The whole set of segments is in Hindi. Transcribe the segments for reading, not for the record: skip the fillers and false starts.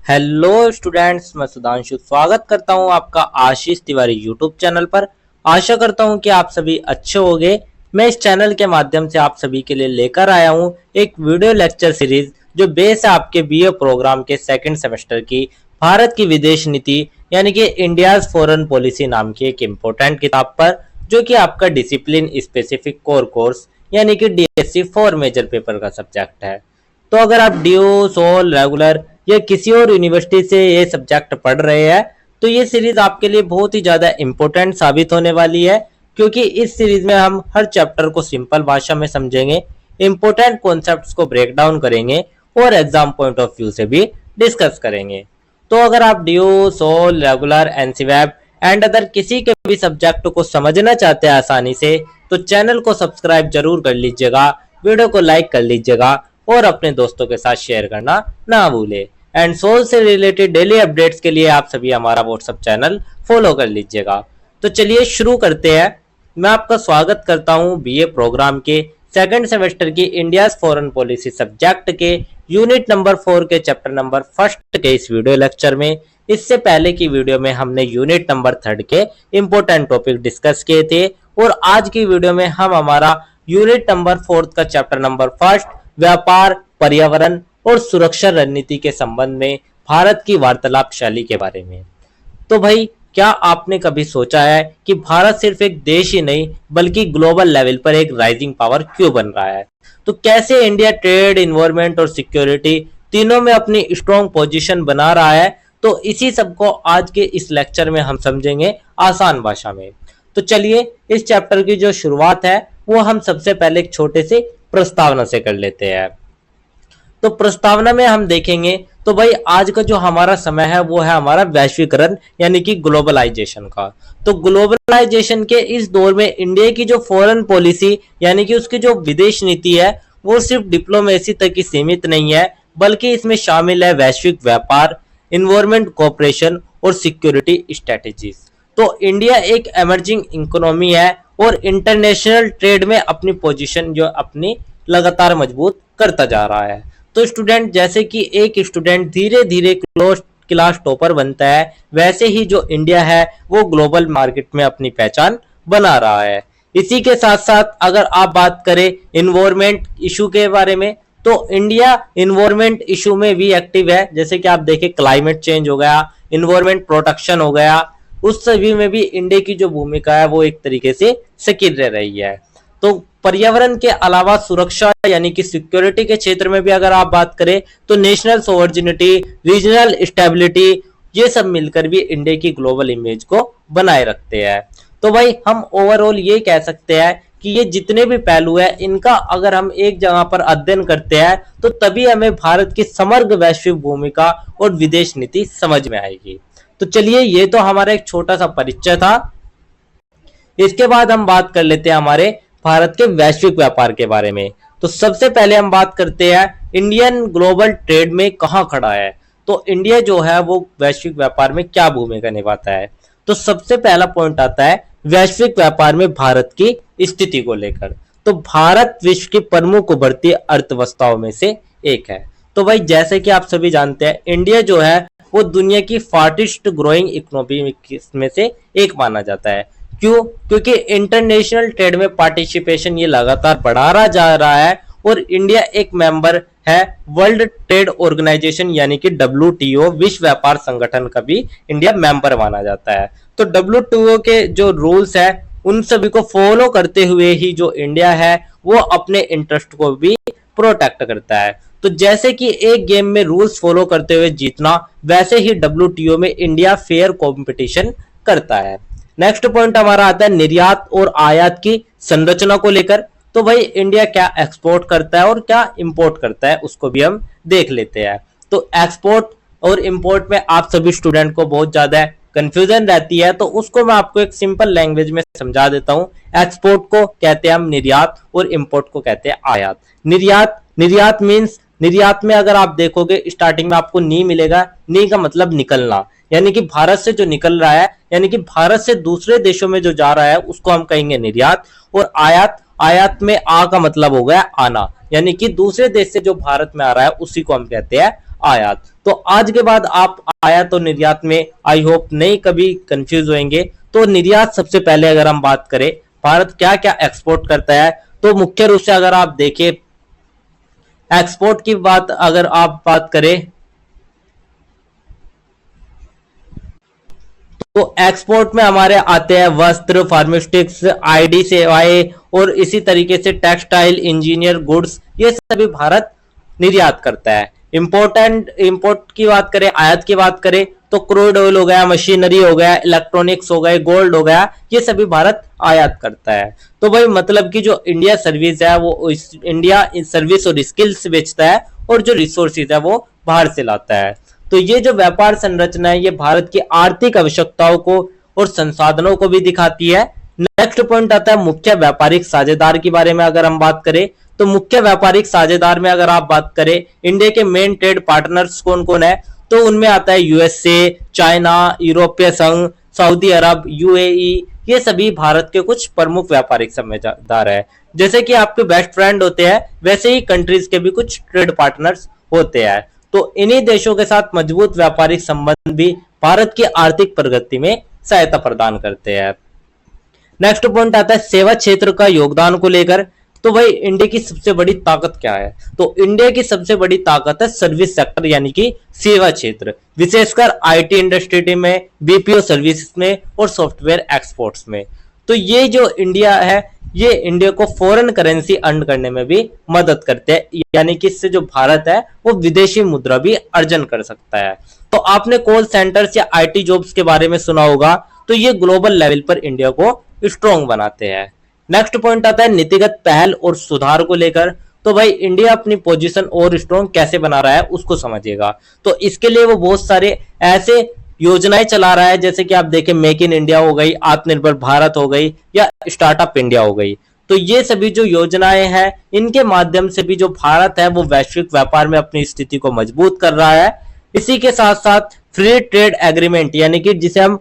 हेलो स्टूडेंट्स, मैं सुधांशु स्वागत करता हूं आपका आशीष तिवारी यूट्यूब चैनल पर। आशा करता हूं कि आप सभी अच्छे होंगे। मैं इस चैनल के माध्यम से आप सभी के लिए लेकर आया हूं एक वीडियो लेक्चर सीरीज जो बेस है आपके बीए प्रोग्राम के सेकंड सेमेस्टर की भारत की विदेश नीति यानी कि इंडियाज फॉरेन पॉलिसी नाम की एक इम्पोर्टेंट किताब पर, जो कि आपका डिसिप्लिन स्पेसिफिक कोर कोर्स यानी कि डीएससी 4 मेजर पेपर का सब्जेक्ट है। तो अगर आप डीओ सोल रेगुलर या किसी और यूनिवर्सिटी से ये सब्जेक्ट पढ़ रहे हैं तो ये सीरीज आपके लिए बहुत ही ज़्यादा इम्पोर्टेंट साबित होने वाली है, क्योंकि इस सीरीज में हम हर चैप्टर को सिंपल भाषा में समझेंगे, इम्पोर्टेंट कॉन्सेप्ट्स को ब्रेक डाउन करेंगे और एग्जाम पॉइंट ऑफ व्यू से भी डिस्कस करेंगे। तो अगर आप डीओ सोल रेगुलर एनसीवैब एंड अदर किसी के भी सब्जेक्ट को समझना चाहते हैं आसानी से, तो चैनल को सब्सक्राइब जरूर कर लीजिएगा, वीडियो को लाइक कर लीजिएगा और अपने दोस्तों के साथ शेयर करना ना भूले। एंड सोल से रिलेटेड डेली अपडेट्स के लिए आप सभी हमारा व्हाट्सएप चैनल फॉलो कर लीजिएगा। तो चलिए शुरू करते हैं। मैं आपका स्वागत करता हूं बीए प्रोग्राम के सेकंड सेमेस्टर की इंडियाज फॉरेन पॉलिसी सब्जेक्ट के यूनिट नंबर 4 के चैप्टर नंबर फर्स्ट के इस वीडियो लेक्चर में। इससे पहले की वीडियो में हमने यूनिट नंबर 3 के इंपॉर्टेंट टॉपिक डिस्कस किए थे और आज की वीडियो में हम हमारा यूनिट नंबर 4 का चैप्टर नंबर फर्स्ट व्यापार, पर्यावरण और सुरक्षा रणनीति के संबंध में भारत की वार्तालाप शैली के बारे में। तो भाई, क्या आपने कभी सोचा है कि भारत सिर्फ एक देश ही नहीं बल्कि ग्लोबल लेवल पर एक राइजिंग पावर क्यों बन रहा है? तो कैसे इंडिया ट्रेड, इन्वायरमेंट और सिक्योरिटी तीनों में अपनी स्ट्रॉन्ग पोजीशन बना रहा है? तो इसी सब को आज के इस लेक्चर में हम समझेंगे आसान भाषा में। तो चलिए, इस चैप्टर की जो शुरुआत है वो हम सबसे पहले एक छोटे से प्रस्तावना से कर लेते हैं। तो प्रस्तावना में हम देखेंगे तो भाई, आज का जो हमारा समय है वो है हमारा वैश्वीकरण यानी कि ग्लोबलाइजेशन का। तो ग्लोबलाइजेशन के इस दौर में इंडिया की जो फॉरेन पॉलिसी यानी कि उसकी जो विदेश नीति है वो सिर्फ डिप्लोमेसी तक ही सीमित नहीं है, बल्कि इसमें शामिल है वैश्विक व्यापार, इन्वायरमेंट कोऑपरेशन और सिक्योरिटी स्ट्रेटेजीज। तो इंडिया एक एमर्जिंग इकोनॉमी है और इंटरनेशनल ट्रेड में अपनी पोजीशन जो अपनी लगातार मजबूत करता जा रहा है। तो स्टूडेंट, जैसे कि एक स्टूडेंट धीरे धीरे क्लास टॉपर बनता है, वैसे ही जो इंडिया है वो ग्लोबल मार्केट में अपनी पहचान बना रहा है। इसी के साथ साथ अगर आप बात करें इन्वायरमेंट इशू के बारे में, तो इंडिया इन्वायरमेंट इशू में भी एक्टिव है। जैसे कि आप देखें, क्लाइमेट चेंज हो गया, इन्वायरमेंट प्रोटेक्शन हो गया, उस सभी में भी इंडिया की जो भूमिका है वो एक तरीके से सक्रिय रह रही है। तो पर्यावरण के अलावा सुरक्षा यानी कि सिक्योरिटी के क्षेत्र में भी अगर आप बात करें तो नेशनल सोवर्जिनिटी, रीजनल स्टेबिलिटी, ये सब मिलकर भी इंडिया की ग्लोबल इमेज को बनाए रखते हैं। तो भाई, हम ओवरऑल ये कह सकते हैं कि ये जितने भी पहलू है इनका अगर हम एक जगह पर अध्ययन करते हैं तो तभी हमें भारत की समग्र वैश्विक भूमिका और विदेश नीति समझ में आएगी। तो चलिए, ये तो हमारा एक छोटा सा परिचय था। इसके बाद हम बात कर लेते हैं हमारे भारत के वैश्विक व्यापार के बारे में। तो सबसे पहले हम बात करते हैं इंडियन ग्लोबल ट्रेड में कहां खड़ा है। तो इंडिया जो है वो वैश्विक व्यापार में क्या भूमिका निभाता है? तो सबसे पहला पॉइंट आता है वैश्विक व्यापार में भारत की स्थिति को लेकर। तो भारत विश्व की प्रमुख उभरती अर्थव्यवस्थाओं में से एक है। तो भाई, जैसे कि आप सभी जानते हैं, इंडिया जो है वो दुनिया की फास्टेस्ट ग्रोइंग इकोनॉमी में से एक माना जाता है। क्यों? क्योंकि इंटरनेशनल ट्रेड में पार्टिसिपेशन ये लगातार बढ़ा जा रहा है और इंडिया एक मेंबर है वर्ल्ड ट्रेड ऑर्गेनाइजेशन यानी कि WTO, विश्व व्यापार संगठन का भी इंडिया मेंबर माना जाता है। तो WTO के जो रूल्स है उन सभी को फॉलो करते हुए ही जो इंडिया है वो अपने इंटरेस्ट को भी प्रोटेक्ट करता है। तो जैसे कि एक गेम में रूल्स फॉलो करते हुए जीतना, वैसे ही WTO में इंडिया फेयर कंपटीशन करता है। नेक्स्ट पॉइंट हमारा आता है निर्यात और आयात की संरचना को लेकर। तो भाई, इंडिया क्या एक्सपोर्ट करता है और क्या इंपोर्ट करता है उसको भी हम देख लेते हैं। तो एक्सपोर्ट और इंपोर्ट में आप सभी स्टूडेंट को बहुत ज्यादा कंफ्यूजन रहती है, तो उसको मैं आपको एक सिंपल लैंग्वेज में समझा देता हूं। एक्सपोर्ट को कहते हैं हम निर्यात और इंपोर्ट को कहते हैं आयात। निर्यात मीन्स, निर्यात में अगर आप देखोगे स्टार्टिंग में आपको नी मिलेगा। नी का मतलब निकलना, यानी कि भारत से जो निकल रहा है, यानी कि भारत से दूसरे देशों में जो जा रहा है उसको हम कहेंगे निर्यात। और आयात में आ का मतलब हो गया आना, यानी कि दूसरे देश से जो भारत में आ रहा है उसी को हम कहते हैं आयात। तो आज के बाद आप आयात और निर्यात में आई होप नहीं कभी कंफ्यूज होंगे। तो निर्यात सबसे पहले अगर हम बात करें भारत क्या क्या एक्सपोर्ट करता है, तो मुख्य रूप से अगर आप देखें एक्सपोर्ट की बात अगर आप बात करें तो एक्सपोर्ट में हमारे आते हैं वस्त्र, फार्मास्यूटिक्स, आईडी सेवाएं और इसी तरीके से टेक्सटाइल, इंजीनियर गुड्स, ये सभी भारत निर्यात करता है। इंपोर्ट की बात करें, आयात की बात करें तो क्रूड ऑयल हो गया, मशीनरी हो गया, इलेक्ट्रॉनिक्स हो गए, गोल्ड हो गया, ये सभी भारत आयात करता है। तो भाई मतलब कि जो इंडिया सर्विस है वो इंडिया सर्विस और स्किल्स बेचता है और जो रिसोर्सेज है वो बाहर से लाता है। तो ये जो व्यापार संरचना है ये भारत की आर्थिक आवश्यकताओं को और संसाधनों को भी दिखाती है। नेक्स्ट पॉइंट आता है मुख्य व्यापारिक साझेदार के बारे में अगर हम बात करें तो मुख्य व्यापारिक साझेदार में अगर आप बात करें इंडिया के मेन ट्रेड पार्टनर्स कौन कौन है, तो उनमें आता है यूएसए, चाइना, यूरोपीय संघ, सऊदी अरब, यूएई, ये सभी भारत के कुछ प्रमुख व्यापारिक साझेदार है। जैसे कि आपके बेस्ट फ्रेंड होते हैं वैसे ही कंट्रीज के भी कुछ ट्रेड पार्टनर्स होते हैं। तो इन्हीं देशों के साथ मजबूत व्यापारिक संबंध भी भारत की आर्थिक प्रगति में सहायता प्रदान करते हैं। नेक्स्ट पॉइंट आता है सेवा क्षेत्र का योगदान को लेकर। तो भाई इंडिया की सबसे बड़ी ताकत क्या है, तो इंडिया की सबसे बड़ी ताकत है सर्विस सेक्टर यानी कि सेवा क्षेत्र, विशेषकर आईटी इंडस्ट्री में, बीपीओ सर्विस में और सॉफ्टवेयर एक्सपोर्ट्स में। तो ये जो इंडिया है ये इंडिया को फॉरेन करेंसी अर्न करने में भी मदद करते हैं, यानी कि इससे जो भारत है वो विदेशी मुद्रा भी अर्जन कर सकता है। तो आपने कॉल सेंटर्स या आईटी जॉब्स के बारे में सुना होगा, तो ये ग्लोबल लेवल पर इंडिया को स्ट्रॉन्ग बनाते हैं। नेक्स्ट पॉइंट आता है नीतिगत पहल और सुधार को लेकर। तो भाई इंडिया अपनी पोजीशन और स्ट्रॉन्ग कैसे बना रहा है उसको समझिएगा। तो इसके लिए वो बहुत सारे ऐसे योजनाएं चला रहा है, जैसे कि आप देखें मेक इन इंडिया हो गई, आत्मनिर्भर भारत हो गई या स्टार्टअप इंडिया हो गई। तो ये सभी जो योजनाएं हैं इनके माध्यम से भी जो भारत है वो वैश्विक व्यापार में अपनी स्थिति को मजबूत कर रहा है। इसी के साथ साथ फ्री ट्रेड एग्रीमेंट यानी कि जिसे हम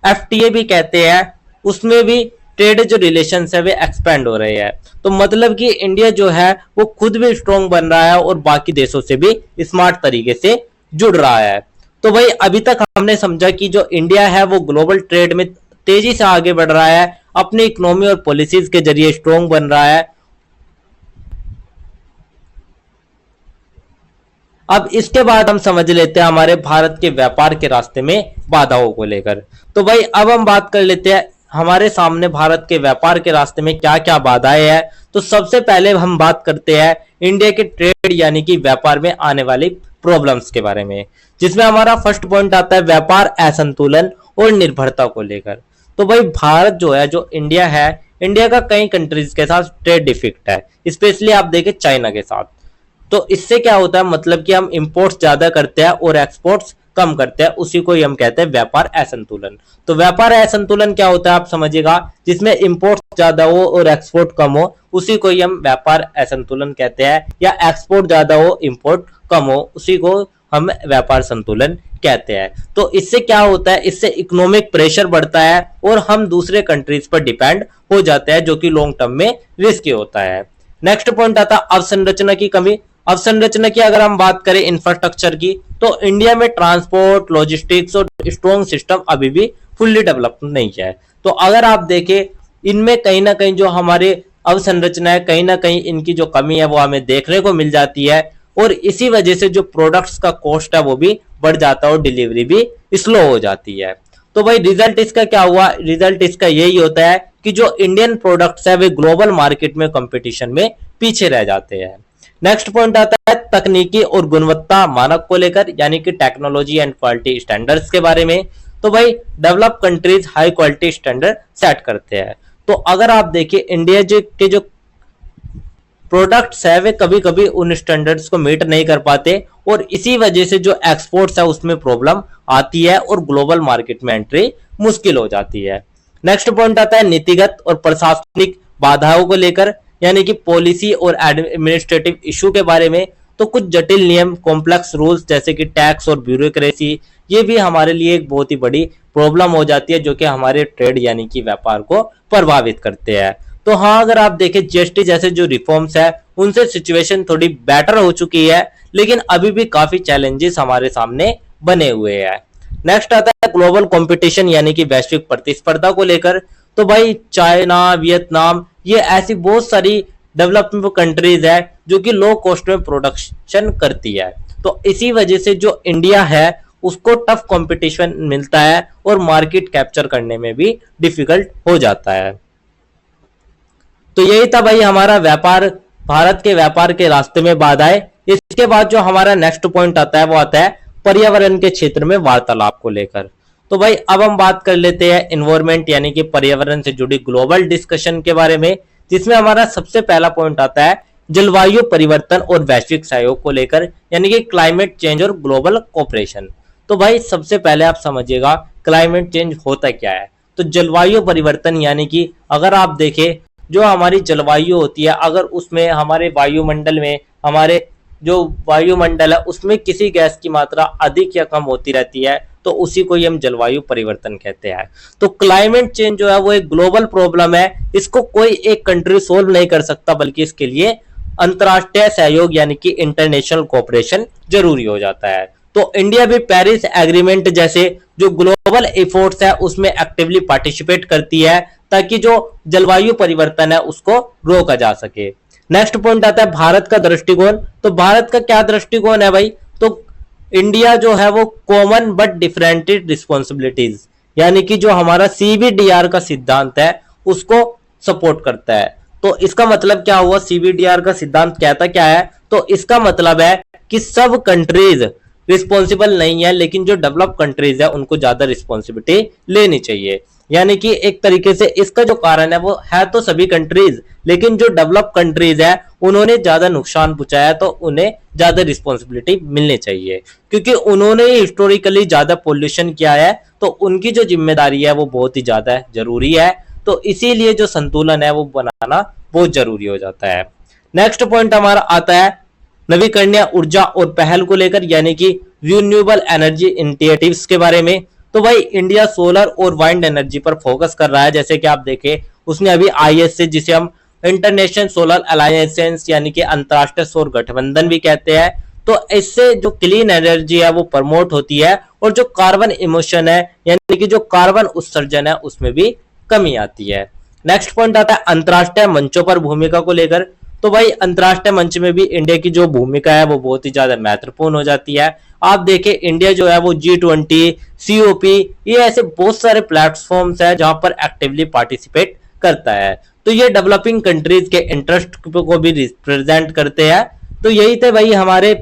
एफटीए भी कहते हैं, उसमें भी ट्रेड जो रिलेशन है वे एक्सपेंड हो रहे हैं। तो मतलब कि इंडिया जो है वो खुद भी स्ट्रॉन्ग बन रहा है और बाकी देशों से भी स्मार्ट तरीके से जुड़ रहा है। तो भाई अभी तक हमने समझा कि जो इंडिया है वो ग्लोबल ट्रेड में तेजी से आगे बढ़ रहा है, अपनी इकोनॉमी और पॉलिसीज के जरिए स्ट्रॉन्ग बन रहा है। अब इसके बाद हम समझ लेते हैं हमारे भारत के व्यापार के रास्ते में बाधाओं को लेकर। तो भाई अब हम बात कर लेते हैं हमारे सामने भारत के व्यापार के रास्ते में क्या क्या बाधाएं हैं। तो सबसे पहले हम बात करते हैं इंडिया के ट्रेड यानी कि व्यापार में आने वाली प्रॉब्लम्स के बारे में, जिसमें हमारा फर्स्ट पॉइंट आता है व्यापार असंतुलन और निर्भरता को लेकर। तो भाई भारत जो है, जो इंडिया है, इंडिया का कई कंट्रीज के साथ ट्रेड डिफिक्ट है, स्पेशली आप देखें चाइना के साथ। तो इससे क्या होता है, मतलब कि हम इंपोर्ट्स ज्यादा करते हैं और एक्सपोर्ट्स कम करते हैं, उसी को ही हम कहते हैं व्यापार असंतुलन। तो व्यापार असंतुलन क्या होता है आप समझिएगा, जिसमें इंपोर्ट ज्यादा हो और एक्सपोर्ट कम हो, उसी को ही हम व्यापार असंतुलन कहते हैं। या एक्सपोर्ट ज्यादा हो इंपोर्ट कम हो, उसी को हम व्यापार संतुलन कहते हैं। तो इससे क्या होता है, इससे इकोनॉमिक प्रेशर बढ़ता है और हम दूसरे कंट्रीज पर डिपेंड हो जाते हैं, जो कि लॉन्ग टर्म में रिस्की होता है। नेक्स्ट पॉइंट आता है अवसंरचना की कमी। अवसंरचना की अगर हम बात करें इंफ्रास्ट्रक्चर की, तो इंडिया में ट्रांसपोर्ट, लॉजिस्टिक्स और स्ट्रॉन्ग सिस्टम अभी भी फुल्ली डेवलप नहीं है। तो अगर आप देखें इनमें कहीं ना कहीं जो हमारे अवसंरचना है, कहीं ना कहीं इनकी जो कमी है वो हमें देखने को मिल जाती है, और इसी वजह से जो प्रोडक्ट्स का कॉस्ट है वो भी बढ़ जाता है और डिलीवरी भी स्लो हो जाती है। तो भाई रिजल्ट इसका क्या हुआ, रिजल्ट इसका यही होता है कि जो इंडियन प्रोडक्ट्स है वे ग्लोबल मार्केट में कंपटीशन में पीछे रह जाते हैं। नेक्स्ट पॉइंट आता है तकनीकी और गुणवत्ता मानक को लेकर, यानी कि टेक्नोलॉजी एंड क्वालिटी स्टैंडर्ड्स के बारे में। तो भाई develop countries high quality standard set करते हैं। तो अगर आप देखिए इंडिया के जो प्रोडक्ट्स है वे कभी कभी उन स्टैंडर्ड्स को मीट नहीं कर पाते, और इसी वजह से जो एक्सपोर्ट्स है उसमें प्रॉब्लम आती है और ग्लोबल मार्केट में एंट्री मुश्किल हो जाती है। नेक्स्ट पॉइंट आता है नीतिगत और प्रशासनिक बाधाओं को लेकर, यानी कि पॉलिसी और एडमिनिस्ट्रेटिव इशू के बारे में। तो कुछ जटिल नियम, कॉम्प्लेक्स रूल्स जैसे कि टैक्स और ब्यूरोक्रेसी, ये भी हमारे लिए एक बहुत ही बड़ी प्रॉब्लम हो जाती है, जो कि हमारे ट्रेड यानी कि व्यापार को प्रभावित करते हैं। तो हाँ, अगर आप देखें जीएसटी जैसे जो रिफॉर्म्स है उनसे सिचुएशन थोड़ी बेटर हो चुकी है, लेकिन अभी भी काफी चैलेंजेस हमारे सामने बने हुए हैं। नेक्स्ट आता है ग्लोबल कंपटीशन यानी कि वैश्विक प्रतिस्पर्धा को लेकर। तो भाई चाइना, वियतनाम, ये ऐसी बहुत सारी डेवलपिंग कंट्रीज है जो कि लो कॉस्ट में प्रोडक्शन करती है। तो इसी वजह से जो इंडिया है उसको टफ कंपटीशन मिलता है और मार्केट कैप्चर करने में भी डिफिकल्ट हो जाता है। तो यही था भाई हमारा व्यापार, भारत के व्यापार के रास्ते में बाधाएं। इसके बाद जो हमारा नेक्स्ट पॉइंट आता है वो आता है पर्यावरण के क्षेत्र में वार्तालाप को लेकर। तो भाई अब हम बात कर लेते हैं इन्वायरमेंट यानी कि पर्यावरण से जुड़ी ग्लोबल डिस्कशन के बारे में, जिसमें हमारा सबसे पहला पॉइंट आता है जलवायु परिवर्तन और वैश्विक सहयोग को लेकर यानी कि क्लाइमेट चेंज और ग्लोबल कोऑपरेशन। तो भाई सबसे पहले आप समझिएगा क्लाइमेट चेंज होता क्या है। तो जलवायु परिवर्तन यानी कि अगर आप देखें जो हमारी जलवायु होती है, अगर उसमें हमारे वायुमंडल में, हमारे जो वायुमंडल है उसमें किसी गैस की मात्रा अधिक या कम होती रहती है तो उसी को ही हम जलवायु परिवर्तन कहते हैं। तो क्लाइमेट चेंज जो है वो एक ग्लोबल प्रॉब्लम है, इसको कोई एक कंट्री सोल्व नहीं कर सकता, बल्कि इसके लिए अंतरराष्ट्रीय सहयोग यानी कि इंटरनेशनल कोऑपरेशन जरूरी हो जाता है। तो इंडिया भी पेरिस एग्रीमेंट जैसे जो ग्लोबल एफर्ट्स है उसमें एक्टिवली पार्टिसिपेट करती है ताकि जो जलवायु परिवर्तन है उसको रोका जा सके। नेक्स्ट पॉइंट आता है भारत का दृष्टिकोण। तो भारत का क्या दृष्टिकोण है भाई, तो इंडिया जो है वो कॉमन बट डिफरेंटेड रिस्पॉन्सिबिलिटीज यानी कि जो हमारा सीबीडीआर का सिद्धांत है उसको सपोर्ट करता है। तो इसका मतलब क्या हुआ, सीबीडीआर का सिद्धांत कहता क्या है, तो इसका मतलब है कि सब कंट्रीज रिस्पॉन्सिबल नहीं है, लेकिन जो डेवलप कंट्रीज है उनको ज्यादा रिस्पॉन्सिबिलिटी लेनी चाहिए। यानी कि एक तरीके से इसका जो कारण है वो है तो सभी कंट्रीज, लेकिन जो डेवलप कंट्रीज है उन्होंने ज्यादा नुकसान पहुंचाया तो उन्हें ज्यादा रिस्पॉन्सिबिलिटी मिलनी चाहिए, क्योंकि उन्होंने हिस्टोरिकली ज्यादा पोल्यूशन किया है तो उनकी जो जिम्मेदारी है वो बहुत ही ज्यादा जरूरी है। तो इसीलिए जो संतुलन है वो बनाना बहुत जरूरी हो जाता है। नेक्स्ट पॉइंट हमारा आता है नवीकरणीय ऊर्जा और पहल को लेकर यानी कि रिन्यूएबल एनर्जी इनिशिएटिव्स के बारे में। तो भाई इंडिया सोलर और वाइंड एनर्जी पर फोकस कर रहा है। जैसे कि आप देखें उसने अभी आईएसए जिसे हम इंटरनेशनल सोलर अलायंस यानी कि अंतरराष्ट्रीय सौर गठबंधन भी कहते हैं, तो इससे जो क्लीन एनर्जी है वो प्रमोट होती है और जो कार्बन इमिशन है यानी कि जो कार्बन उत्सर्जन है उसमें भी कमी आती है। नेक्स्ट पॉइंट आता है अंतरराष्ट्रीय मंचों पर भूमिका को लेकर। तो भाई अंतरराष्ट्रीय मंच में भी इंडिया की जो भूमिका है वो बहुत ही ज्यादा महत्वपूर्ण हो जाती है। आप देखें इंडिया जो है वो G20, COP, ये ऐसे बहुत सारे प्लेटफॉर्म्स है जहां पर एक्टिवली पार्टिसिपेट करता है। तो ये डेवलपिंग कंट्रीज के इंटरेस्ट को भी रिप्रेजेंट करते हैं। तो यही थे भाई हमारे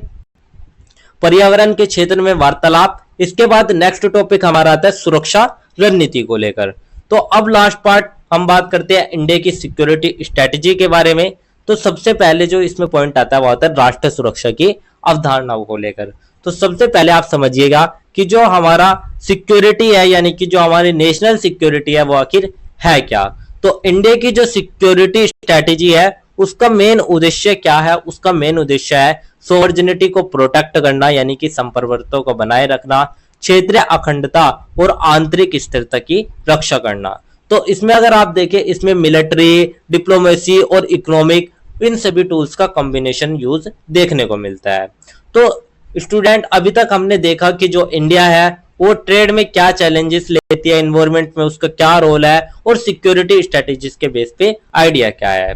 पर्यावरण के क्षेत्र में वार्तालाप। इसके बाद नेक्स्ट टॉपिक हमारा आता है सुरक्षा रणनीति को लेकर। तो अब लास्ट पार्ट हम बात करते हैं इंडिया की सिक्योरिटी स्ट्रेटेजी के बारे में। तो सबसे पहले जो इसमें पॉइंट आता है वो आता है राष्ट्रीय सुरक्षा की अवधारणाओं को लेकर। तो सबसे पहले आप समझिएगा कि जो हमारा सिक्योरिटी है यानी कि जो हमारी नेशनल सिक्योरिटी है वो आखिर है क्या। तो इंडिया की जो सिक्योरिटी स्ट्रेटेजी है उसका मेन उद्देश्य क्या है, उसका मेन उद्देश्य है सोवर्जिनिटी को प्रोटेक्ट करना यानी कि संप्रभुत्व को बनाए रखना, क्षेत्रीय अखंडता और आंतरिक स्थिरता की रक्षा करना। तो इसमें अगर आप देखें इसमें मिलिट्री, डिप्लोमेसी और इकोनॉमिक इन सभी टूल्स का कॉम्बिनेशन यूज देखने को मिलता है। तो स्टूडेंट अभी तक हमने देखा कि जो इंडिया है वो ट्रेड में क्या चैलेंजेस लेती है, एनवायरमेंट में उसका क्या रोल है और सिक्योरिटी स्ट्रेटेजीज के बेस पे आइडिया क्या है।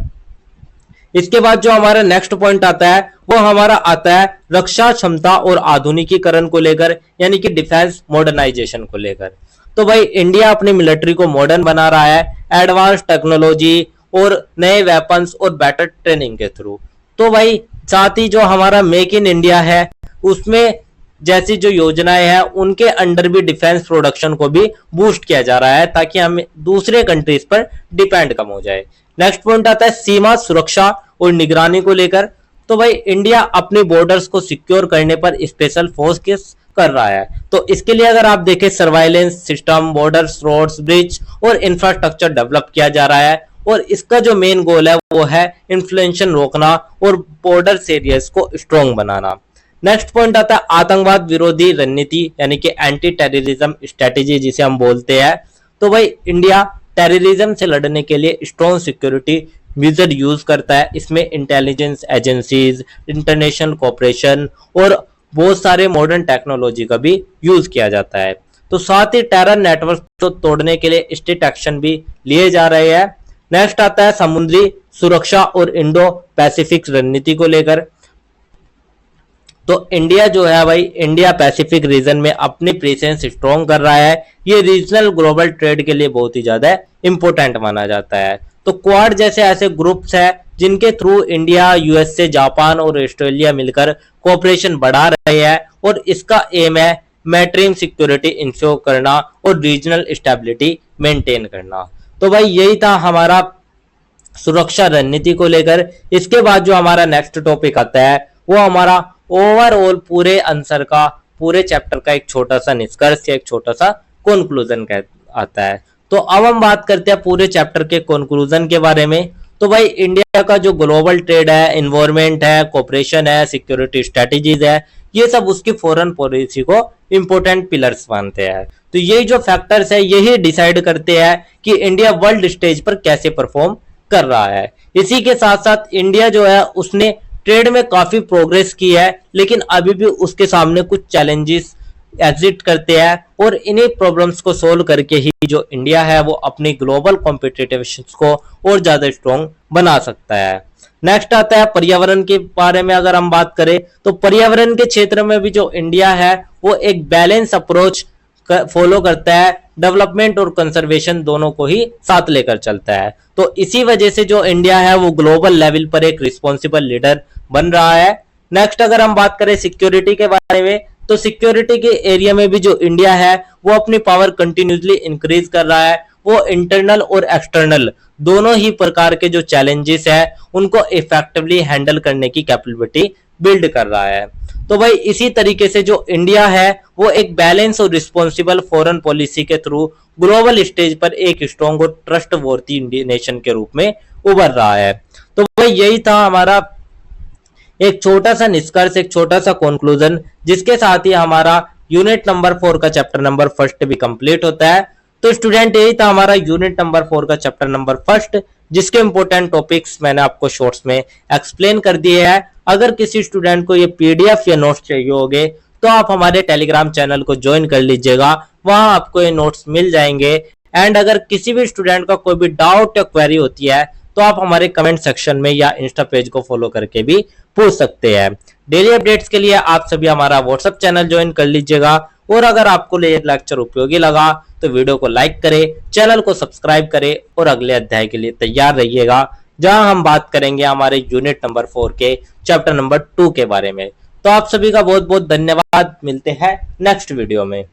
इसके बाद जो हमारा नेक्स्ट पॉइंट आता है वो हमारा आता है रक्षा क्षमता और आधुनिकीकरण को लेकर यानी कि डिफेंस मॉडर्नाइजेशन को लेकर। तो भाई इंडिया अपनी मिलिट्री को मॉडर्न बना रहा है एडवांस टेक्नोलॉजी और नए वेपन्स और बेटर ट्रेनिंग के थ्रू। तो भाई साथ ही जो हमारा मेक इन इंडिया है उसमें जैसी जो योजनाएं हैं उनके अंडर भी डिफेंस प्रोडक्शन को भी बूस्ट किया जा रहा है ताकि हम दूसरे कंट्रीज पर डिपेंड कम हो जाए। नेक्स्ट पॉइंट आता है सीमा सुरक्षा और निगरानी को लेकर। तो भाई इंडिया अपने बॉर्डर्स को सिक्योर करने पर स्पेशल फोर्स कर रहा है। तो इसके लिए अगर आप देखें surveillance system, borders, roads, bridge और इंफ्रास्ट्रक्चर डेवलप किया जा रहा है और इसका जो मेन गोल है वो है इन्फ्लेशन रोकना और बॉर्डर एरियाज को स्ट्रॉन्ग बनाना। नेक्स्ट पॉइंट आता है आतंकवाद विरोधी रणनीति यानी कि एंटी टेररिज्म स्ट्रेटेजी जिसे हम बोलते हैं। तो भाई इंडिया टेररिज्म से लड़ने के लिए स्ट्रॉन्ग सिक्योरिटी मेजर यूज करता है। इसमें इंटेलिजेंस एजेंसीज, इंटरनेशनल कोऑपरेशन और बहुत सारे मॉडर्न टेक्नोलॉजी का भी यूज किया जाता है। तो साथ ही टेरर नेटवर्क को तोड़ने के लिए स्टेट एक्शन भी लिए जा रहे हैं। नेक्स्ट आता है समुद्री सुरक्षा और इंडो पैसिफिक रणनीति को लेकर। तो इंडिया जो है भाई, इंडिया पैसिफिक रीजन में अपनी प्रेजेंस स्ट्रॉन्ग कर रहा है। ये रीजनल ग्लोबल ट्रेड के लिए बहुत ही ज्यादा इंपॉर्टेंट माना जाता है। तो क्वाड जैसे ऐसे ग्रुप्स है जिनके थ्रू इंडिया, यूएसए, जापान और ऑस्ट्रेलिया मिलकर कोऑपरेशन बढ़ा रहे हैं और इसका एम है मैरीटाइम सिक्योरिटी इंश्योर करना और रीजनल स्टेबिलिटी मेंटेन करना। तो भाई यही था हमारा सुरक्षा रणनीति को लेकर। इसके बाद जो हमारा नेक्स्ट टॉपिक आता है वो हमारा ओवरऑल पूरे आंसर का, पूरे चैप्टर का एक छोटा सा निष्कर्ष या एक छोटा सा कंक्लूजन आता है। तो अब हम बात करते हैं पूरे चैप्टर के कंक्लूजन के बारे में। तो भाई इंडिया का जो ग्लोबल ट्रेड है, इन्वायरमेंट है, कोऑपरेशन है, सिक्योरिटी स्ट्रेटजीज है, ये सब उसकी फॉरेन पॉलिसी को इंपॉर्टेंट पिलर्स मानते हैं। तो यही जो फैक्टर्स है यही डिसाइड करते हैं कि इंडिया वर्ल्ड स्टेज पर कैसे परफॉर्म कर रहा है। इसी के साथ साथ इंडिया जो है उसने ट्रेड में काफी प्रोग्रेस की है, लेकिन अभी भी उसके सामने कुछ चैलेंजेस एग्जिस्ट करते हैं और इन्हीं प्रॉब्लम्स को सोल्व करके ही जो इंडिया है वो अपनी ग्लोबल कॉम्पिटिटिवनेस को और ज्यादा स्ट्रॉन्ग बना सकता है। नेक्स्ट आता है पर्यावरण के बारे में। अगर हम बात करें तो पर्यावरण के क्षेत्र में भी जो इंडिया है वो एक बैलेंस अप्रोच फॉलो करता है, डेवलपमेंट और कंजर्वेशन दोनों को ही साथ लेकर चलता है। तो इसी वजह से जो इंडिया है वो ग्लोबल लेवल पर एक रिस्पॉन्सिबल लीडर बन रहा है। नेक्स्ट अगर हम बात करें सिक्योरिटी के बारे में, तो सिक्योरिटी के एरिया में भी जो इंडिया है वो अपनी पावर कंटिन्यूसली इंक्रीज कर रहा है। वो इंटरनल और एक्सटर्नल दोनों ही प्रकार के जो चैलेंजेस है उनको इफेक्टिवली हैंडल करने की कैपेबिलिटी बिल्ड कर रहा है। तो भाई इसी तरीके से जो इंडिया है वो एक बैलेंस और रिस्पॉन्सिबल फॉरेन पॉलिसी के थ्रू ग्लोबल स्टेज पर एक स्ट्रॉन्ग और ट्रस्टवर्थी नेशन के रूप में उभर रहा है। तो भाई यही था हमारा एक छोटा सा निष्कर्ष, एक छोटा सा कंक्लूजन, जिसके साथ ही हमारा यूनिट नंबर 4 का चैप्टर नंबर 1 भी कंप्लीट होता है। तो स्टूडेंट यही था हमारा यूनिट नंबर 4 का चैप्टर नंबर 1, जिसके इंपॉर्टेंट टॉपिक्स मैंने आपको शॉर्ट्स में एक्सप्लेन कर दिए हैं। अगर किसी स्टूडेंट को ये पीडीएफ या नोट्स चाहिए होंगे तो आप हमारे टेलीग्राम चैनल को ज्वाइन कर लीजिएगा, वहां आपको ये नोट्स मिल जाएंगे। एंड अगर किसी भी स्टूडेंट का कोई भी डाउट या क्वेरी होती है तो आप हमारे कमेंट सेक्शन में या इंस्टा पेज को फॉलो करके भी पूछ सकते हैं। डेली अपडेट्स के लिए आप सभी हमारा व्हाट्सएप चैनल ज्वाइन कर लीजिएगा। और अगर आपको ये लेक्चर उपयोगी लगा तो वीडियो को लाइक करें, चैनल को सब्सक्राइब करें और अगले अध्याय के लिए तैयार रहिएगा, जहां हम बात करेंगे हमारे यूनिट नंबर 4 के चैप्टर नंबर 2 के बारे में। तो आप सभी का बहुत बहुत धन्यवाद। मिलते हैं नेक्स्ट वीडियो में।